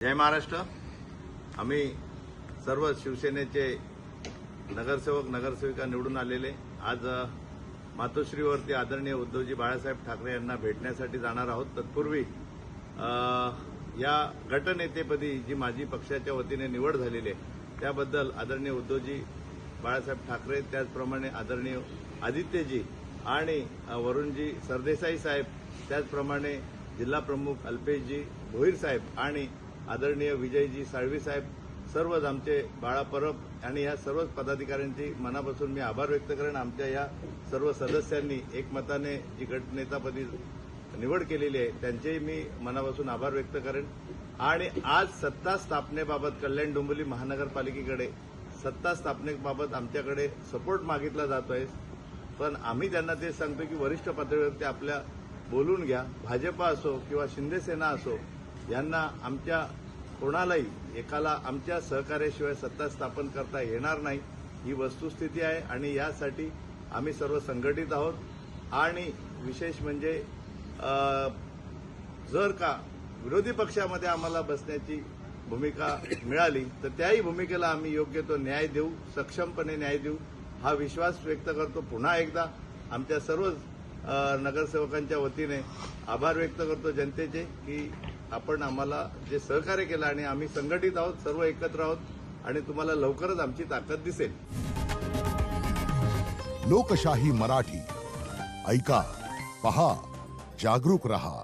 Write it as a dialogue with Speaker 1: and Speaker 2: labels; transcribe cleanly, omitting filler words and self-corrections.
Speaker 1: जय महाराष्ट्र। आम्ही सर्व शिवसेनेचे नगरसेवक नगरसेविका निवडून आलेले आज मातोश्रीवरती आदरणीय उद्धवजी बाळासाहेब ठाकरे यांना भेटण्यासाठी जाणार आहोत। तत्पूर्वी या गटनेतेपदी जी माझी पक्षाच्या वतीने निवड झालेली आहे त्याबद्दल आदरणीय उद्धवजी बाळासाहेब ठाकरे, त्याचप्रमाणे आदरणीय आदित्यजी आणि वरुणजी सरदेसाई साहेब, त्याचप्रमाणे जिल्हा प्रमुख अल्पेशजी भोईर साहेब आणि आदरणीय विजयजी साळवी साहेब, सर्वच आमचे बाळा परब आणि या सर्व पदाधिकाऱ्यांची मनापासून मी आभार व्यक्त करेन। आमच्या या सर्व सदस्यांनी एकमताने जी गटनेतापदी निवड केलेली आहे त्यांचेही मी मनापासून आभार व्यक्त करेन। आणि आज सत्ता स्थापनेबाबत कल्याण डोंबिवली महानगरपालिकेकडे सत्ता स्थापनेबाबत आमच्याकडे सपोर्ट मागितला जातोय, पण आम्ही त्यांना ते सांगतो की वरिष्ठ पातळीवरती आपल्या बोलून घ्या। भाजपा असो किंवा शिंदेसेना असो, यांना आमच्या कोणालाही एकाला आमच्या सहकार्याशिवाय सत्ता स्थापन करता येणार नाही, ही वस्तुस्थिती आहे। आणि यासाठी आम्ही सर्व संघटित आहोत। आणि विशेष म्हणजे जर का विरोधी पक्षामध्ये आम्हाला बसण्याची भूमिका मिळाली तर त्याही भूमिकेला आम्ही योग्य तो न्याय देऊ, सक्षमपणे न्याय देऊ, हा विश्वास व्यक्त करतो। पुन्हा एकदा आमच्या सर्व नगरसेवकांच्या वतीने आभार व्यक्त करतो जनतेचे की आपण आम्हाला जे सहकार्य केलं आणि आम्ही संघटित आहोत, सर्व एकत्र आहोत आणि तुम्हाला लवकरच आमची ताकद दिसेल।
Speaker 2: लोकशाही मराठी ऐका, पहा, जागरूक रहा।